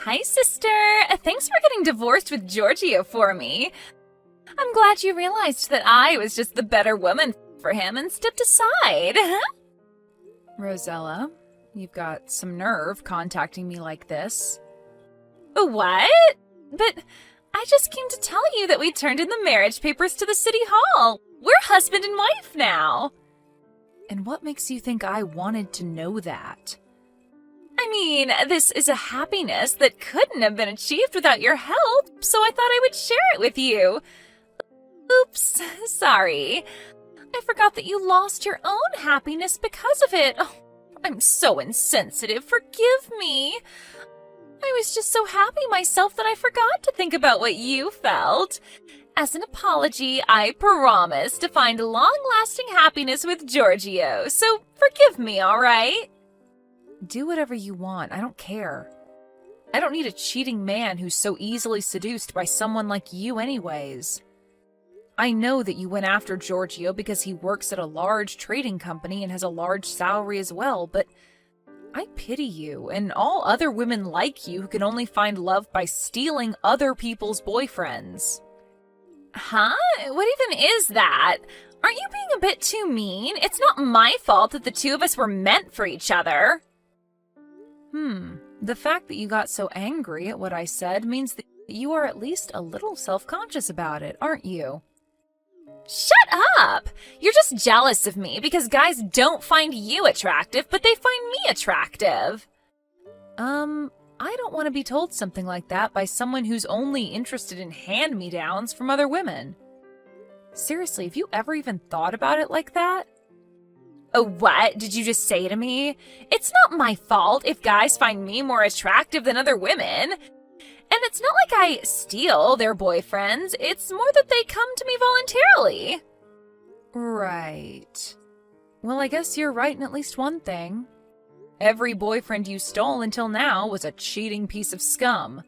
Hi, sister. Thanks for getting divorced with Giorgio for me. I'm glad you realized that I was just the better woman for him and stepped aside. Rosella, you've got some nerve contacting me like this. What? But I just came to tell you that we turned in the marriage papers to the city hall. We're husband and wife now. And what makes you think I wanted to know that? I mean, this is a happiness that couldn't have been achieved without your help, so I thought I would share it with you. Oops, sorry. I forgot that you lost your own happiness because of it. Oh, I'm so insensitive. Forgive me. I was just so happy myself that I forgot to think about what you felt. As an apology, I promise to find long-lasting happiness with Giorgio, so forgive me, all right? Do whatever you want. I don't care. I don't need a cheating man who's so easily seduced by someone like you anyways. I know that you went after Giorgio because he works at a large trading company and has a large salary as well, but I pity you and all other women like you who can only find love by stealing other people's boyfriends. Huh? What even is that? Aren't you being a bit too mean? It's not my fault that the two of us were meant for each other. The fact that you got so angry at what I said means that you are at least a little self-conscious about it, aren't you? Shut up! You're just jealous of me because guys don't find you attractive, but they find me attractive. I don't want to be told something like that by someone who's only interested in hand-me-downs from other women. Seriously, have you ever even thought about it like that? Oh, what did you just say to me? It's not my fault if guys find me more attractive than other women. And it's not like I steal their boyfriends. It's more that they come to me voluntarily. Right. Well, I guess you're right in at least one thing. Every boyfriend you stole until now was a cheating piece of scum.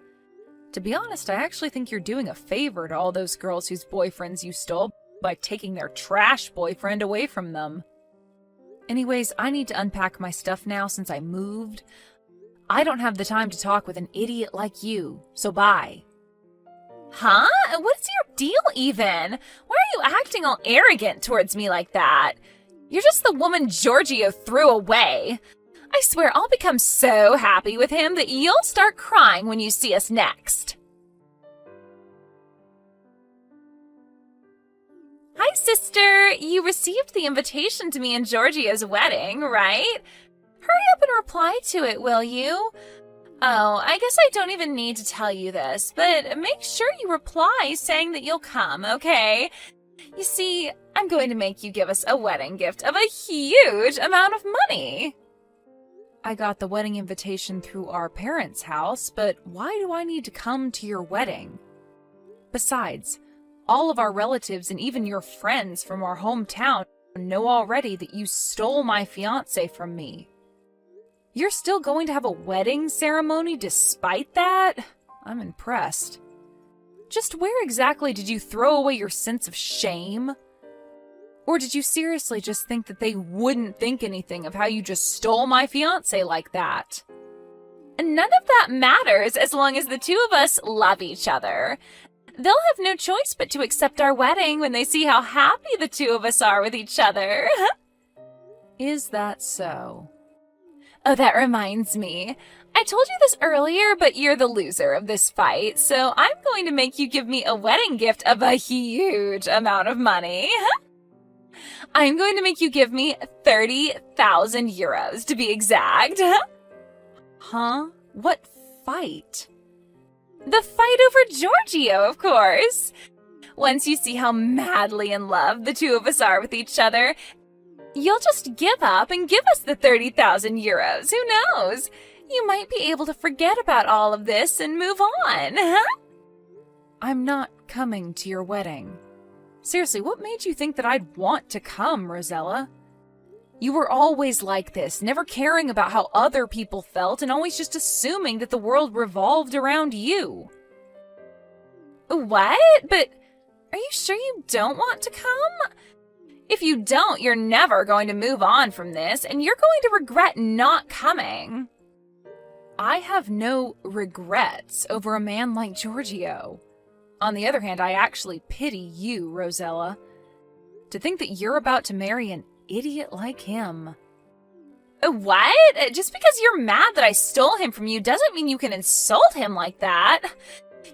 To be honest, I actually think you're doing a favor to all those girls whose boyfriends you stole by taking their trash boyfriend away from them. Anyways, I need to unpack my stuff now since I moved. I don't have the time to talk with an idiot like you, so bye. Huh? What's your deal even? Why are you acting all arrogant towards me like that? You're just the woman Giorgio threw away. I swear I'll become so happy with him that you'll start crying when you see us next. Hi, sister. You received the invitation to me and Giorgio's wedding, right? Hurry up and reply to it, will you? Oh, I guess I don't even need to tell you this, but make sure you reply saying that you'll come, okay? You see, I'm going to make you give us a wedding gift of a huge amount of money. I got the wedding invitation through our parents' house, but why do I need to come to your wedding? Besides, all of our relatives and even your friends from our hometown know already that you stole my fiancé from me. You're still going to have a wedding ceremony despite that? I'm impressed. Just where exactly did you throw away your sense of shame? Or did you seriously just think that they wouldn't think anything of how you just stole my fiancé like that? None of that matters as long as the two of us love each other. They'll have no choice but to accept our wedding when they see how happy the two of us are with each other. Is that so? Oh, that reminds me. I told you this earlier, but you're the loser of this fight, so I'm going to make you give me a wedding gift of a huge amount of money. I'm going to make you give me 30,000 euros to be exact. Huh? What fight? The fight over Giorgio, of course. Once you see how madly in love the two of us are with each other, you'll just give up and give us the 30,000 euros. Who knows? You might be able to forget about all of this and move on. I'm not coming to your wedding. Seriously, what made you think that I'd want to come, Rosella? You were always like this, never caring about how other people felt and always just assuming that the world revolved around you. What? But are you sure you don't want to come? If you don't, you're never going to move on from this, and you're going to regret not coming. I have no regrets over a man like Giorgio. On the other hand, I actually pity you, Rosella. To think that you're about to marry an idiot like him. What? Just because you're mad that I stole him from you doesn't mean you can insult him like that.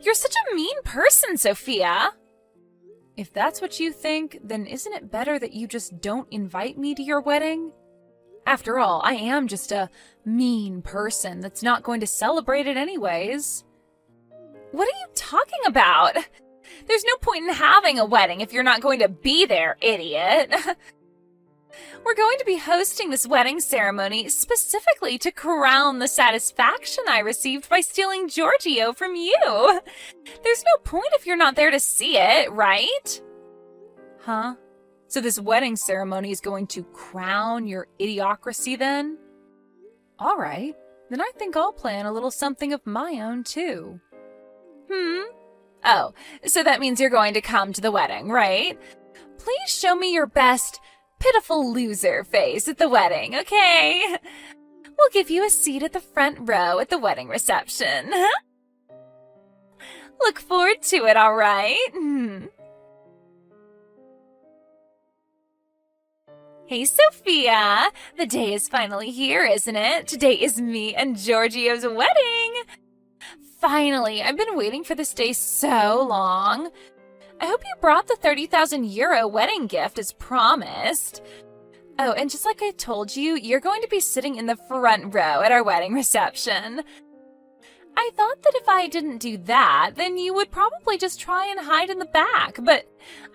You're such a mean person, Sophia. If that's what you think, then isn't it better that you just don't invite me to your wedding? After all, I am just a mean person that's not going to celebrate it anyways. What are you talking about? There's no point in having a wedding if you're not going to be there, idiot. We're going to be hosting this wedding ceremony specifically to crown the satisfaction I received by stealing Giorgio from you. There's no point if you're not there to see it, right? Huh? So this wedding ceremony is going to crown your idiocracy then? All right, then I think I'll plan a little something of my own too. Oh, so that means you're going to come to the wedding, right? Please show me your best pitiful loser face at the wedding, okay? We'll give you a seat at the front row at the wedding reception. Look forward to it, all right? Hey, Sophia! The day is finally here, isn't it? Today is me and Giorgio's wedding! Finally, I've been waiting for this day so long. I hope you brought the 30,000 euro wedding gift as promised. Oh, and just like I told you, you're going to be sitting in the front row at our wedding reception. I thought that if I didn't do that, then you would probably just try and hide in the back, but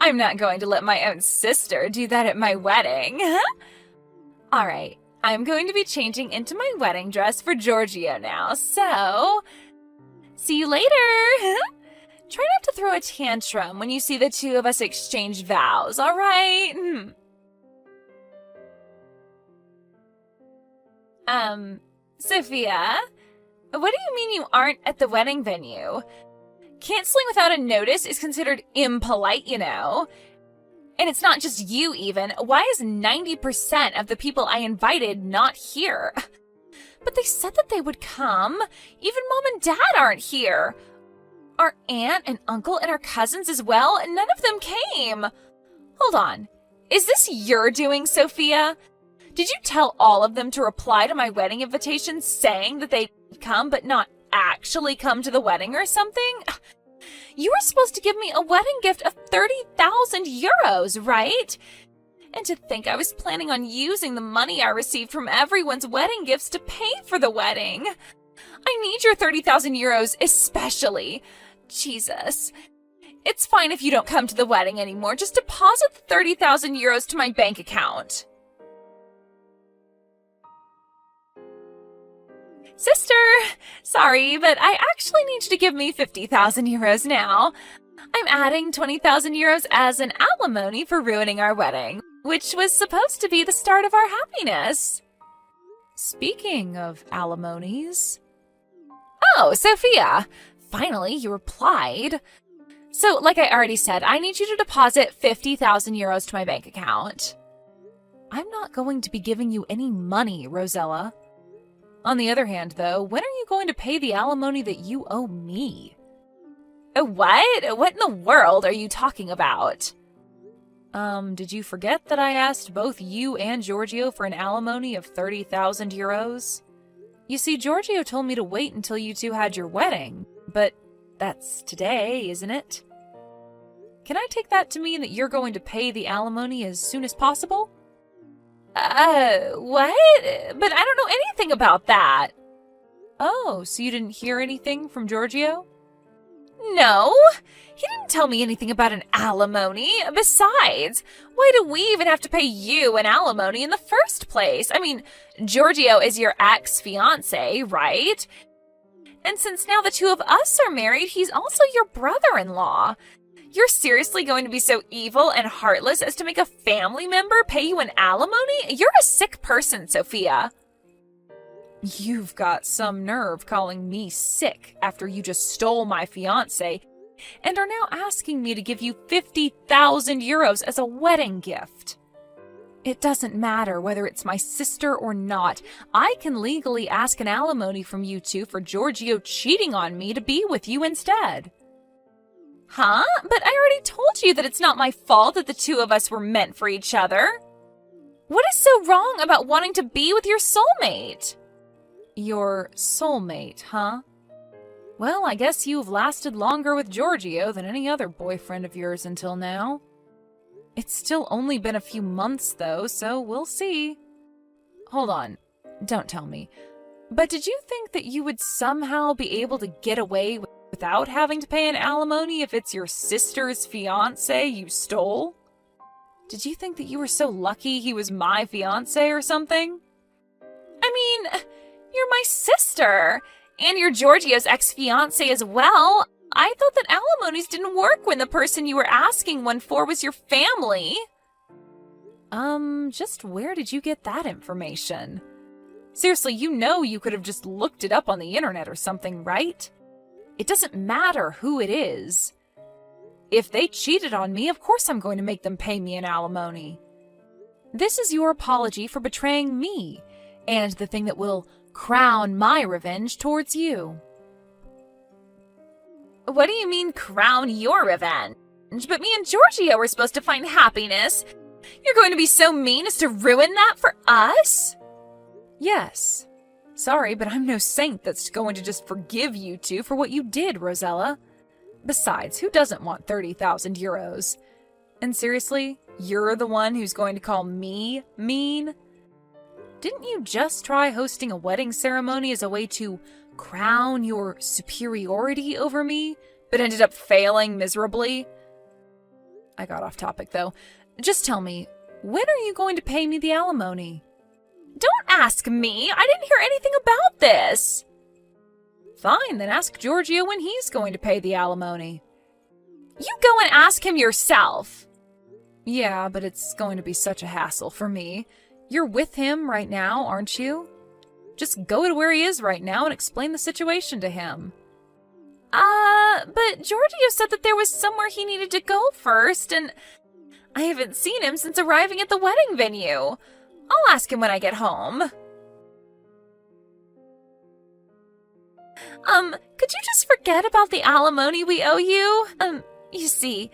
I'm not going to let my own sister do that at my wedding. All right, I'm going to be changing into my wedding dress for Giorgio now, so see you later. Try not to throw a tantrum when you see the two of us exchange vows, all right? Sophia, what do you mean you aren't at the wedding venue? Canceling without a notice is considered impolite, you know. And it's not just you, even. Why is 90% of the people I invited not here? But they said that they would come. Even Mom and Dad aren't here. Our aunt and uncle and our cousins as well, and none of them came. Hold on. Is this your doing, Sophia? Did you tell all of them to reply to my wedding invitation saying that they'd come but not actually come to the wedding or something? You were supposed to give me a wedding gift of 30,000 euros, right? And to think I was planning on using the money I received from everyone's wedding gifts to pay for the wedding. I need your 30,000 euros especially. Jesus. It's fine if you don't come to the wedding anymore. Just deposit the 30,000 euros to my bank account. Sister, sorry, but I actually need you to give me 50,000 euros now. I'm adding 20,000 euros as an alimony for ruining our wedding, which was supposed to be the start of our happiness. Speaking of alimonies... Oh, Sophia! Finally, you replied. So, like I already said, I need you to deposit 50,000 euros to my bank account. I'm not going to be giving you any money, Rosella. On the other hand, though, when are you going to pay the alimony that you owe me? What? What in the world are you talking about? Did you forget that I asked both you and Giorgio for an alimony of 30,000 euros? You see, Giorgio told me to wait until you two had your wedding, but that's today, isn't it? Can I take that to mean that you're going to pay the alimony as soon as possible? What? But I don't know anything about that. Oh, so you didn't hear anything from Giorgio? No, he didn't tell me anything about an alimony. Besides, why do we even have to pay you an alimony in the first place? I mean, Giorgio is your ex-fiance, right? And since now the two of us are married, he's also your brother-in-law. You're seriously going to be so evil and heartless as to make a family member pay you an alimony? You're a sick person, Sophia. You've got some nerve calling me sick after you just stole my fiancé and are now asking me to give you 50,000 euros as a wedding gift. It doesn't matter whether it's my sister or not. I can legally ask an alimony from you two for Giorgio cheating on me to be with you instead. Huh? But I already told you that it's not my fault that the two of us were meant for each other. What is so wrong about wanting to be with your soulmate? Your soulmate, huh? Well, I guess you've lasted longer with Giorgio than any other boyfriend of yours until now. It's still only been a few months, though, so we'll see. Hold on. Don't tell me. But did you think that you would somehow be able to get away without having to pay an alimony if it's your sister's fiancé you stole? Did you think that you were so lucky he was my fiancé or something? I mean, you're my sister, and you're Giorgio's ex-fiancé as well. I thought that alimonies didn't work when the person you were asking one for was your family. Just where did you get that information? Seriously, you know you could have just looked it up on the internet or something, right? It doesn't matter who it is. If they cheated on me, of course I'm going to make them pay me an alimony. This is your apology for betraying me, and the thing that will crown my revenge towards you. What do you mean, crown your revenge? But me and Giorgio were supposed to find happiness. You're going to be so mean as to ruin that for us? Yes. Sorry, but I'm no saint that's going to just forgive you two for what you did, Rosella. Besides, who doesn't want 30,000 euros? And seriously, you're the one who's going to call me mean? Didn't you just try hosting a wedding ceremony as a way to crown your superiority over me, but ended up failing miserably? I got off topic, though. Just tell me, when are you going to pay me the alimony? Don't ask me. I didn't hear anything about this. Fine, then ask Giorgio when he's going to pay the alimony. You go and ask him yourself. Yeah, but it's going to be such a hassle for me. You're with him right now, aren't you? Just go to where he is right now and explain the situation to him. But Giorgio said that there was somewhere he needed to go first, and I haven't seen him since arriving at the wedding venue. I'll ask him when I get home. Could you just forget about the alimony we owe you? You see,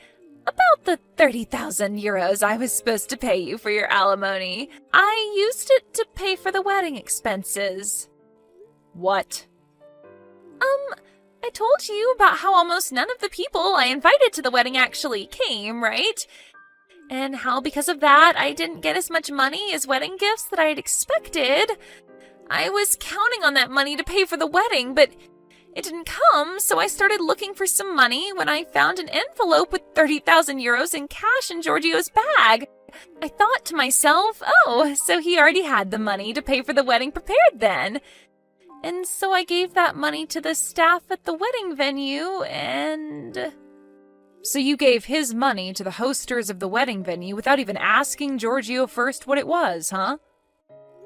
about the 30,000 euros I was supposed to pay you for your alimony, I used it to pay for the wedding expenses. What? I told you about how almost none of the people I invited to the wedding actually came, right? And how because of that, I didn't get as much money as wedding gifts that I had expected. I was counting on that money to pay for the wedding, but it didn't come, so I started looking for some money when I found an envelope with 30,000 euros in cash in Giorgio's bag. I thought to myself, oh, so he already had the money to pay for the wedding prepared then. And so I gave that money to the staff at the wedding venue, and... So you gave his money to the hosters of the wedding venue without even asking Giorgio first what it was, huh?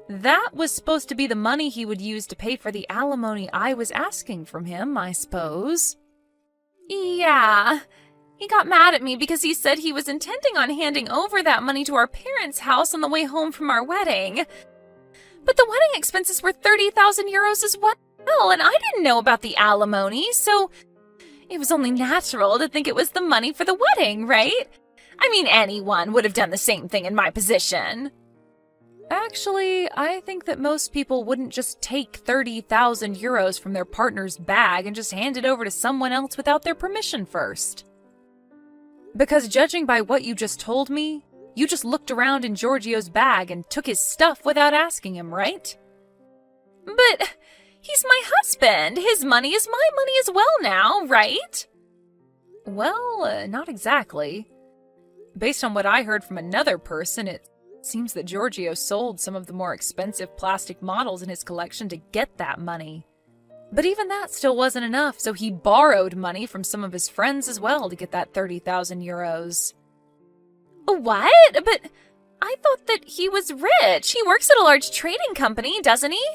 That was supposed to be the money he would use to pay for the alimony I was asking from him, I suppose. Yeah. He got mad at me because he said he was intending on handing over that money to our parents' house on the way home from our wedding. But the wedding expenses were 30,000 euros as well, and I didn't know about the alimony, so it was only natural to think it was the money for the wedding, right? I mean, anyone would have done the same thing in my position. Actually, I think that most people wouldn't just take 30,000 euros from their partner's bag and just hand it over to someone else without their permission first. Because judging by what you just told me, you just looked around in Giorgio's bag and took his stuff without asking him, right? But he's my husband. His money is my money as well now, right? Well, not exactly. Based on what I heard from another person, it seems that Giorgio sold some of the more expensive plastic models in his collection to get that money. But even that still wasn't enough, so he borrowed money from some of his friends as well to get that 30,000 euros. What? But I thought that he was rich. He works at a large trading company, doesn't he?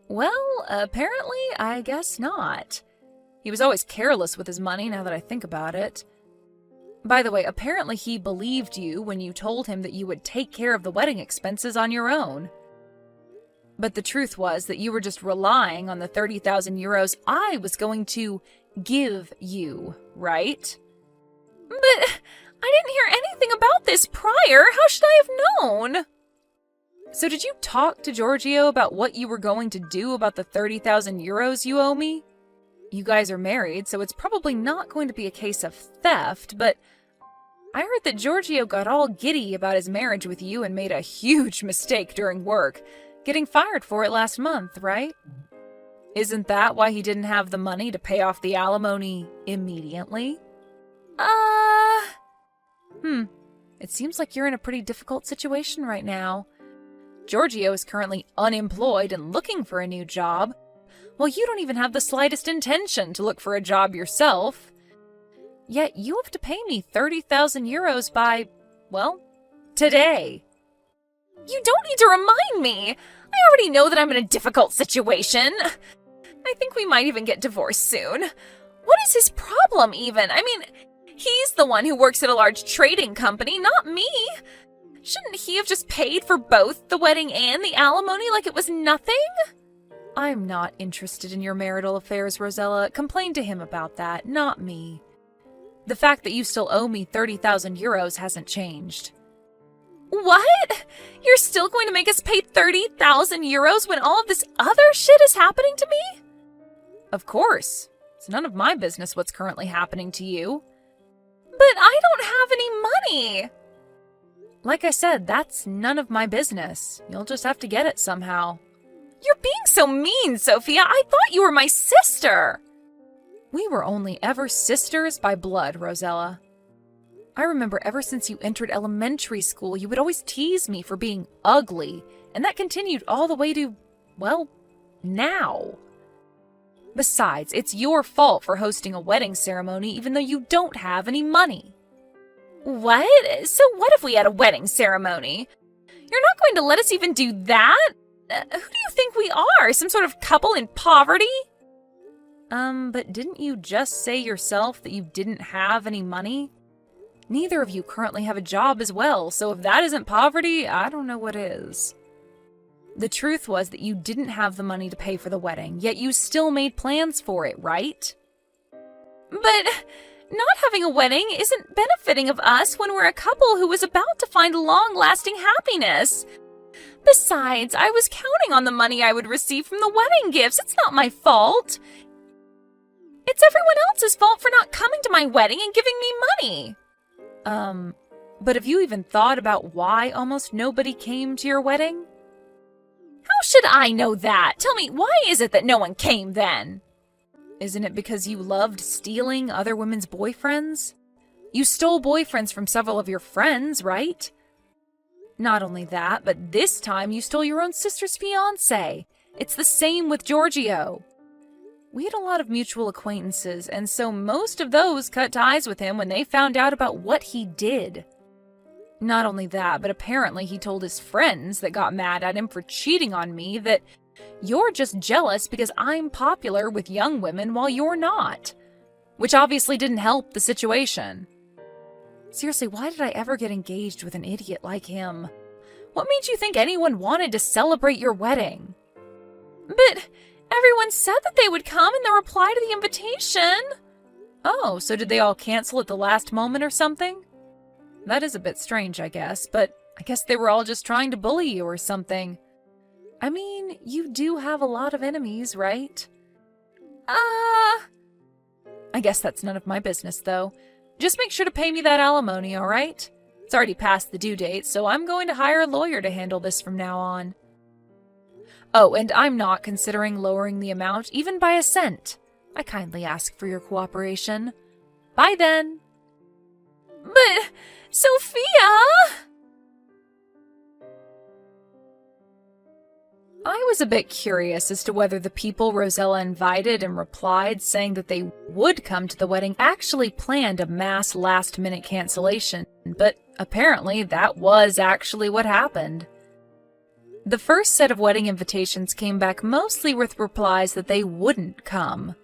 Well, apparently, I guess not. He was always careless with his money, now that I think about it. By the way, apparently he believed you when you told him that you would take care of the wedding expenses on your own. But the truth was that you were just relying on the 30,000 euros I was going to give you, right? But I didn't hear anything about this prior. How should I have known? So did you talk to Giorgio about what you were going to do about the 30,000 euros you owe me? You guys are married, so it's probably not going to be a case of theft, but I heard that Giorgio got all giddy about his marriage with you and made a huge mistake during work, getting fired for it last month, right? Isn't that why he didn't have the money to pay off the alimony immediately? It seems like you're in a pretty difficult situation right now. Giorgio is currently unemployed and looking for a new job, while you don't even have the slightest intention to look for a job yourself. Yet you have to pay me 30,000 euros by, well, today. You don't need to remind me. I already know that I'm in a difficult situation. I think we might even get divorced soon. What is his problem even? I mean, he's the one who works at a large trading company, not me. Shouldn't he have just paid for both the wedding and the alimony like it was nothing? I'm not interested in your marital affairs, Rosella. Complain to him about that, not me. The fact that you still owe me 30,000 euros hasn't changed. What? You're still going to make us pay 30,000 euros when all of this other shit is happening to me? Of course. It's none of my business what's currently happening to you. But I don't have any money. Like I said, that's none of my business. You'll just have to get it somehow. You're being so mean, Sophia. I thought you were my sister. We were only ever sisters by blood, Rosella. I remember ever since you entered elementary school, you would always tease me for being ugly, and that continued all the way to, well, now. Besides, it's your fault for hosting a wedding ceremony even though you don't have any money. What? So what if we had a wedding ceremony? You're not going to let us even do that? Who do you think we are? Some sort of couple in poverty? But didn't you just say yourself that you didn't have any money? Neither of you currently have a job as well, so if that isn't poverty, I don't know what is. The truth was that you didn't have the money to pay for the wedding, yet you still made plans for it, right? But not having a wedding isn't benefiting of us when we're a couple who was about to find long-lasting happiness. Besides, I was counting on the money I would receive from the wedding gifts. It's not my fault. It's everyone else's fault for not coming to my wedding and giving me money. But have you even thought about why almost nobody came to your wedding? How should I know that? Tell me, why is it that no one came then? Isn't it because you loved stealing other women's boyfriends? You stole boyfriends from several of your friends, right? Not only that, but this time you stole your own sister's fiancé. It's the same with Giorgio. We had a lot of mutual acquaintances, and so most of those cut ties with him when they found out about what he did. Not only that, but apparently he told his friends that got mad at him for cheating on me that you're just jealous because I'm popular with young women while you're not, which obviously didn't help the situation. Seriously, why did I ever get engaged with an idiot like him? What made you think anyone wanted to celebrate your wedding? But everyone said that they would come in the reply to the invitation. Oh, so did they all cancel at the last moment or something? That is a bit strange, I guess, but I guess they were all just trying to bully you or something. I mean, you do have a lot of enemies, right? I guess that's none of my business, though. Just make sure to pay me that alimony, all right? It's already past the due date, so I'm going to hire a lawyer to handle this from now on. Oh, and I'm not considering lowering the amount even by a cent. I kindly ask for your cooperation. Bye then. But, Sophia! I was a bit curious as to whether the people Rosella invited and replied saying that they would come to the wedding actually planned a mass last-minute cancellation, but apparently that was actually what happened. The first set of wedding invitations came back mostly with replies that they wouldn't come.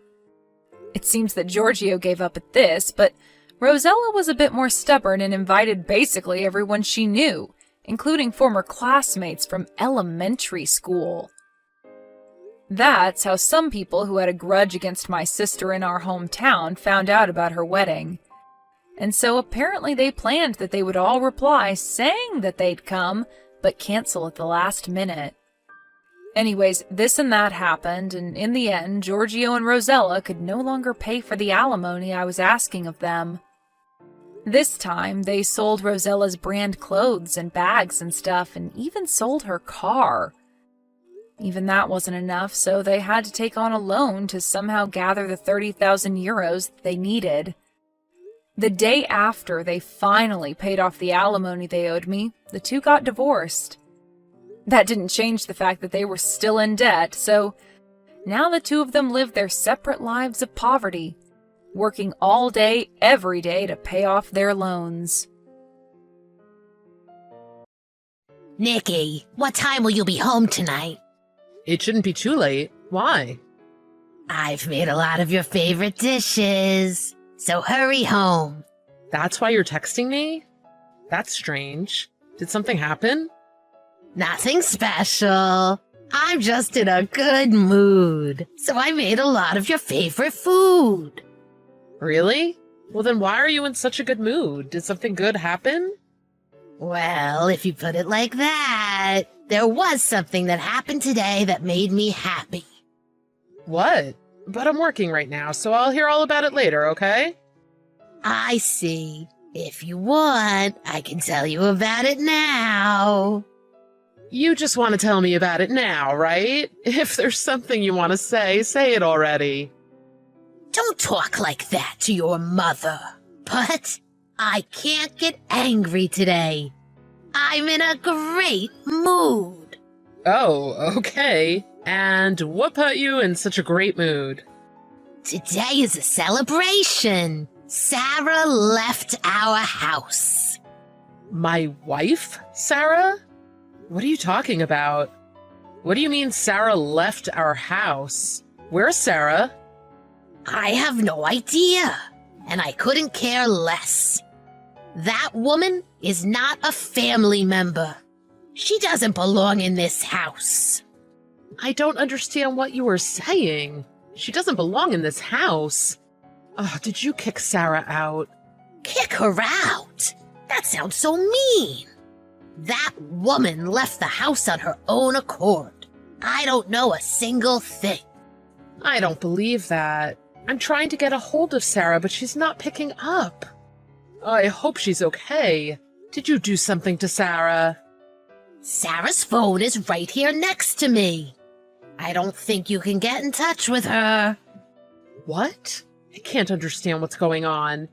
It seems that Giorgio gave up at this, but Rosella was a bit more stubborn and invited basically everyone she knew, including former classmates from elementary school. That's how some people who had a grudge against my sister in our hometown found out about her wedding. And so apparently they planned that they would all reply saying that they'd come, but cancel at the last minute. Anyways, this and that happened, and in the end, Giorgio and Rosella could no longer pay for the alimony I was asking of them. This time, they sold Rosella's brand clothes and bags and stuff, and even sold her car. Even that wasn't enough, so they had to take on a loan to somehow gather the 30,000 euros that they needed. The day after they finally paid off the alimony they owed me, the two got divorced. That didn't change the fact that they were still in debt, so now the two of them live their separate lives of poverty, working all day, every day to pay off their loans. Nikki, what time will you be home tonight? It shouldn't be too late. Why? I've made a lot of your favorite dishes, so hurry home. That's why you're texting me? That's strange. Did something happen? Nothing special. I'm just in a good mood, so I made a lot of your favorite food. Really? Well, then why are you in such a good mood? Did something good happen? Well, if you put it like that, there was something that happened today that made me happy. What? But I'm working right now, so I'll hear all about it later, okay? I see. If you want, I can tell you about it now. You just want to tell me about it now, right? If there's something you want to say it already. Don't talk like that to your mother. But I can't get angry today. I'm in a great mood. Oh, okay. And what put you in such a great mood? Today is a celebration. Sarah left our house. My wife, Sarah? What are you talking about? What do you mean Sarah left our house? Where's Sarah? I have no idea, and I couldn't care less. That woman is not a family member. She doesn't belong in this house. I don't understand what you are saying. She doesn't belong in this house. Oh, did you kick Sarah out? Kick her out? That sounds so mean. That woman left the house on her own accord. I don't know a single thing. I don't believe that. I'm trying to get a hold of Sarah, but she's not picking up. I hope she's okay. Did you do something to Sarah? Sarah's phone is right here next to me. I don't think you can get in touch with her. What? I can't understand what's going on.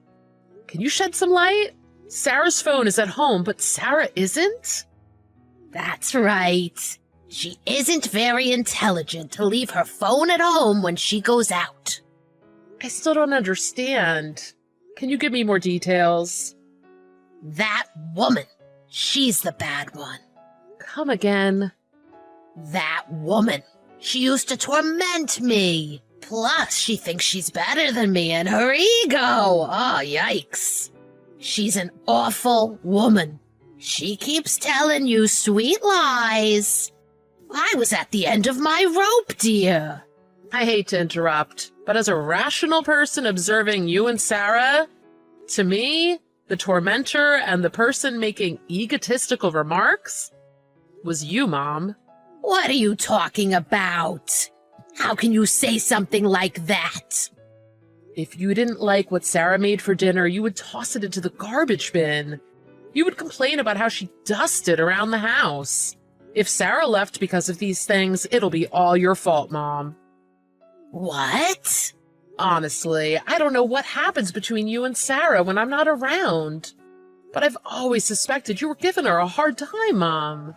Can you shed some light? Sarah's phone is at home, but Sarah isn't? That's right. She isn't very intelligent to leave her phone at home when she goes out. I still don't understand. Can you give me more details? That woman, she's the bad one. Come again. That woman, she used to torment me. Plus, she thinks she's better than me and her ego. Oh, yikes. She's an awful woman. She keeps telling you sweet lies. I was at the end of my rope, dear. I hate to interrupt, but as a rational person observing you and Sarah, to me, the tormentor and the person making egotistical remarks was you, Mom. What are you talking about? How can you say something like that? If you didn't like what Sarah made for dinner, you would toss it into the garbage bin. You would complain about how she dusted around the house. If Sarah left because of these things, it'll be all your fault, Mom. What? Honestly, I don't know what happens between you and Sarah when I'm not around. But I've always suspected you were giving her a hard time, Mom.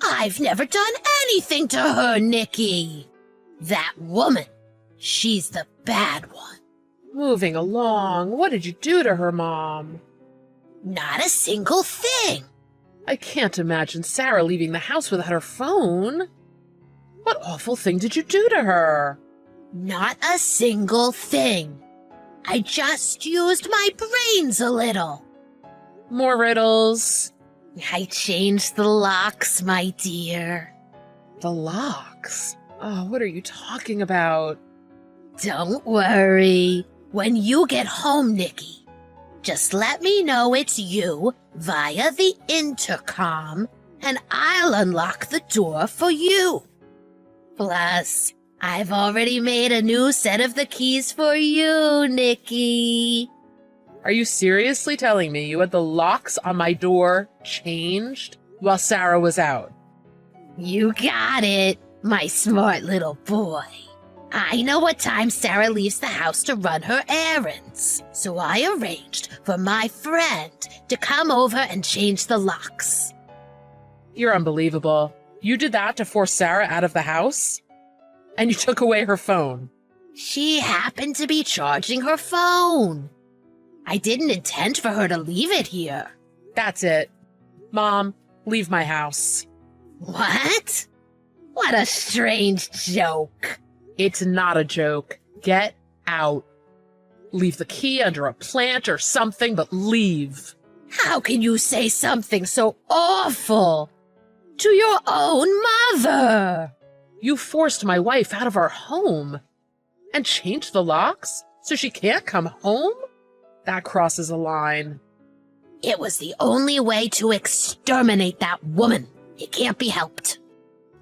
I've never done anything to her, Nikki. That woman, she's the bad one. Moving along, what did you do to her, Mom? Not a single thing. I can't imagine Sarah leaving the house without her phone. What awful thing did you do to her? Not a single thing. I just used my brains a little. More riddles. I changed the locks, my dear. The locks? Oh, what are you talking about? Don't worry. When you get home, Nikki, just let me know it's you via the intercom, and I'll unlock the door for you. Plus, I've already made a new set of the keys for you, Nikki. Are you seriously telling me you had the locks on my door changed while Sarah was out? You got it, my smart little boy. I know what time Sarah leaves the house to run her errands, so I arranged for my friend to come over and change the locks. You're unbelievable. You did that to force Sarah out of the house? And you took away her phone. She happened to be charging her phone. I didn't intend for her to leave it here. That's it. Mom, leave my house. What? What a strange joke. It's not a joke. Get out. Leave the key under a plant or something, but leave. How can you say something so awful to your own mother? You forced my wife out of our home and changed the locks so she can't come home? That crosses a line. It was the only way to exterminate that woman. It can't be helped.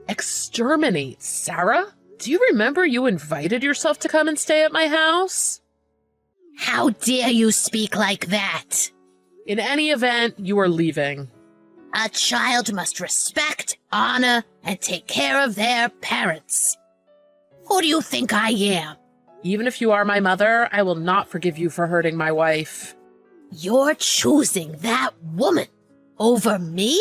Exterminate Sarah? Do you remember you invited yourself to come and stay at my house? How dare you speak like that? In any event, you are leaving. A child must respect, honor, and take care of their parents. Who do you think I am? Even if you are my mother, I will not forgive you for hurting my wife. You're choosing that woman over me?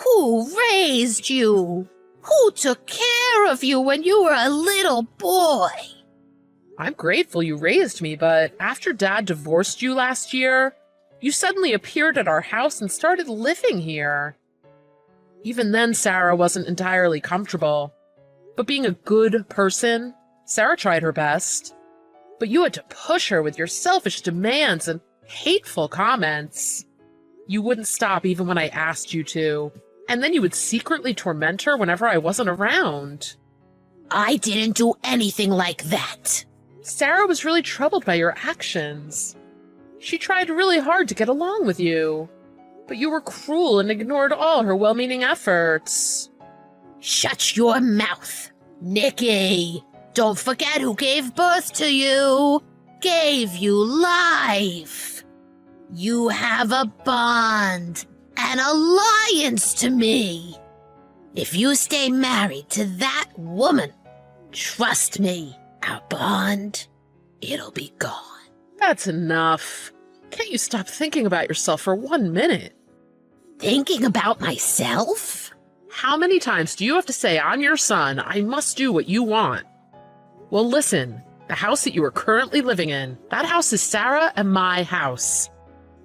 Who raised you? Who took care of you when you were a little boy? I'm grateful you raised me, but after Dad divorced you last year, you suddenly appeared at our house and started living here. Even then, Sarah wasn't entirely comfortable. But being a good person, Sarah tried her best. But you had to push her with your selfish demands and hateful comments. You wouldn't stop even when I asked you to. And then you would secretly torment her whenever I wasn't around. I didn't do anything like that. Sarah was really troubled by your actions. She tried really hard to get along with you. But you were cruel and ignored all her well-meaning efforts. Shut your mouth, Nikki. Don't forget who gave birth to you. Gave you life. You have a bond, an alliance to me. If you stay married to that woman, trust me, our bond, it'll be gone. That's enough. Can't you stop thinking about yourself for 1 minute? Thinking about myself? How many times do you have to say I'm your son, I must do what you want? Well, listen, the house that you are currently living in, that house is Sarah and my house.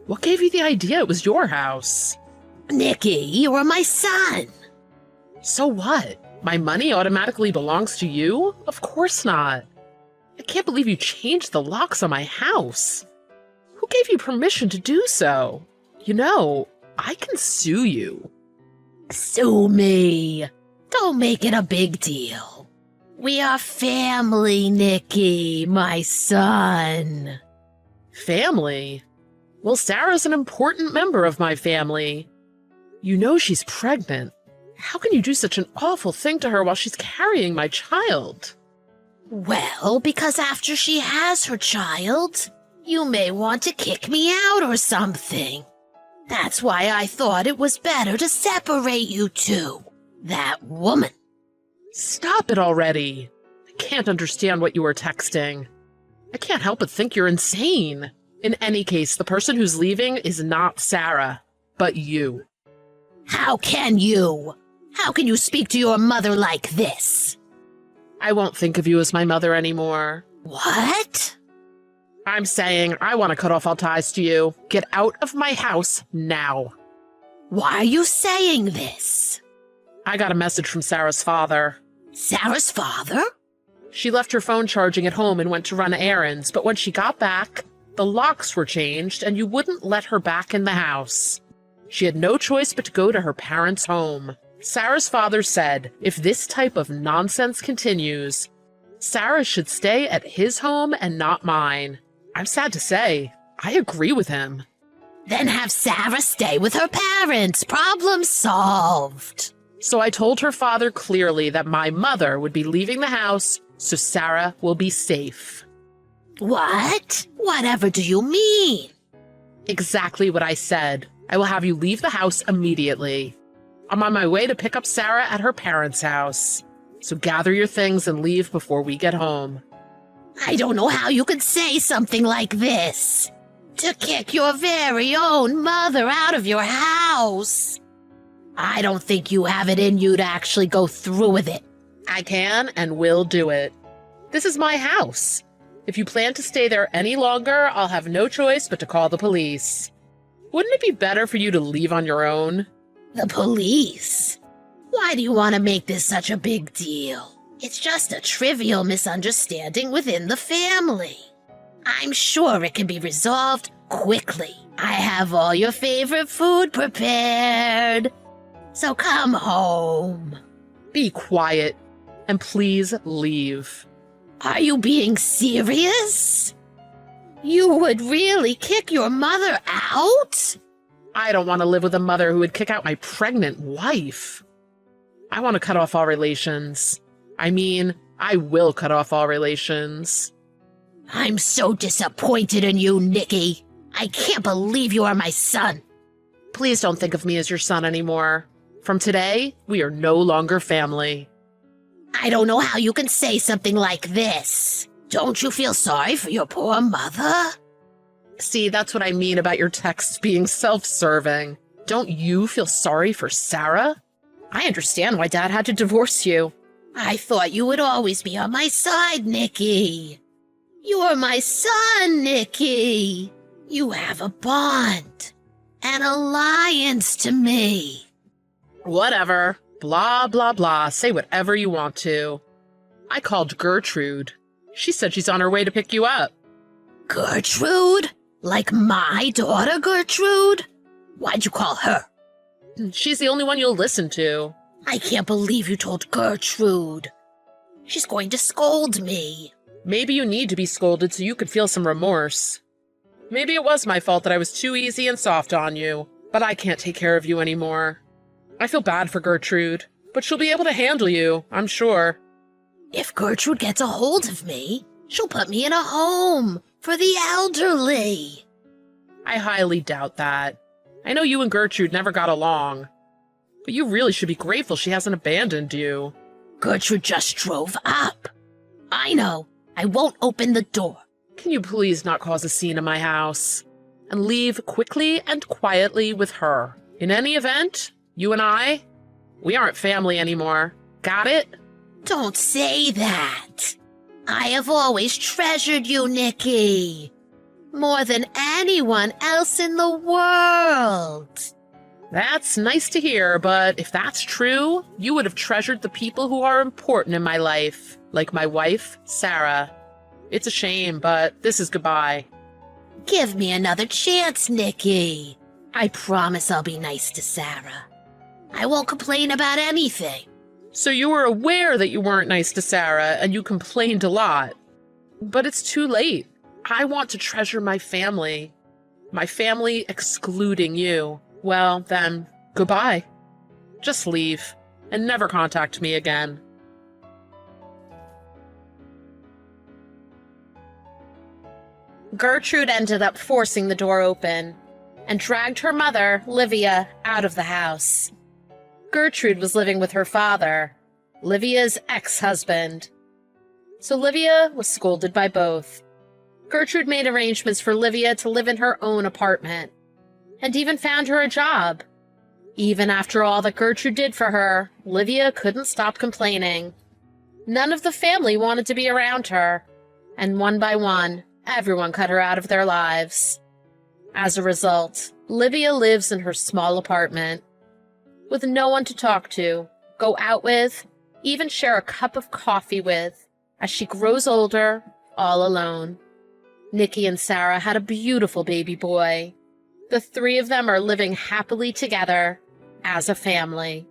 What gave you the idea it was your house? Nikki, you're my son. So what? My money automatically belongs to you? Of course not. I can't believe you changed the locks on my house. Who gave you permission to do so? You know, I can sue you. Sue me. Don't make it a big deal. We are family, Nikki, my son. Family? Well, Sarah's an important member of my family. You know she's pregnant. How can you do such an awful thing to her while she's carrying my child? Well, because after she has her child, you may want to kick me out or something. That's why I thought it was better to separate you two. That woman. Stop it already. I can't understand what you were texting. I can't help but think you're insane. In any case, the person who's leaving is not Sarah, but you. How can you? How can you speak to your mother like this? I won't think of you as my mother anymore. What? I'm saying I want to cut off all ties to you. Get out of my house now. Why are you saying this? I got a message from Sarah's father. Sarah's father? She left her phone charging at home and went to run errands, but when she got back, the locks were changed and you wouldn't let her back in the house. She had no choice but to go to her parents' home. Sarah's father said if this type of nonsense continues, Sarah should stay at his home and not mine. I'm sad to say, I agree with him. Then have Sarah stay with her parents. Problem solved. So I told her father clearly that my mother would be leaving the house, so Sarah will be safe. What? Whatever do you mean? Exactly what I said. I will have you leave the house immediately. I'm on my way to pick up Sarah at her parents' house. So gather your things and leave before we get home. I don't know how you could say something like this. To kick your very own mother out of your house. I don't think you have it in you to actually go through with it. I can and will do it. This is my house. If you plan to stay there any longer, I'll have no choice but to call the police. Wouldn't it be better for you to leave on your own? The police? Why do you want to make this such a big deal? It's just a trivial misunderstanding within the family. I'm sure it can be resolved quickly. I have all your favorite food prepared. So come home. Be quiet, and please leave. Are you being serious? You would really kick your mother out? I don't want to live with a mother who would kick out my pregnant wife. I want to cut off all relations. I mean, I will cut off all relations. I'm so disappointed in you, Nikki. I can't believe you are my son. Please don't think of me as your son anymore. From today, we are no longer family. I don't know how you can say something like this. Don't you feel sorry for your poor mother? See, that's what I mean about your texts being self-serving. Don't you feel sorry for Sarah? I understand why Dad had to divorce you. I thought you would always be on my side, Nikki. You're my son, Nikki. You have a bond, an alliance to me. Whatever. Blah, blah, blah. Say whatever you want to. I called Gertrude. She said she's on her way to pick you up. Gertrude? Like my daughter, Gertrude? Why'd you call her? She's the only one you'll listen to. I can't believe you told Gertrude. She's going to scold me. Maybe you need to be scolded so you could feel some remorse. Maybe it was my fault that I was too easy and soft on you, but I can't take care of you anymore. I feel bad for Gertrude, but she'll be able to handle you, I'm sure. If Gertrude gets a hold of me, she'll put me in a home for the elderly. I highly doubt that. I know you and Gertrude never got along, but you really should be grateful she hasn't abandoned you. Gertrude just drove up. I know. I won't open the door. Can you please not cause a scene in my house? And leave quickly and quietly with her. In any event, you and I, we aren't family anymore. Got it? Don't say that. I have always treasured you, Nikki. More than anyone else in the world. That's nice to hear, but if that's true, you would have treasured the people who are important in my life, like my wife, Sarah. It's a shame, but this is goodbye. Give me another chance, Nikki. I promise I'll be nice to Sarah. I won't complain about anything. So you were aware that you weren't nice to Sarah, and you complained a lot. But it's too late. I want to treasure my family. My family excluding you. Well, then, goodbye. Just leave, and never contact me again. Gertrude ended up forcing the door open and dragged her mother, Livia, out of the house. Gertrude was living with her father, Livia's ex-husband. So Livia was scolded by both. Gertrude made arrangements for Livia to live in her own apartment, and even found her a job. Even after all that Gertrude did for her, Livia couldn't stop complaining. None of the family wanted to be around her, and one by one, everyone cut her out of their lives. As a result, Livia lives in her small apartment, with no one to talk to, go out with, even share a cup of coffee with, as she grows older, all alone. Nikki and Sarah had a beautiful baby boy. The three of them are living happily together as a family.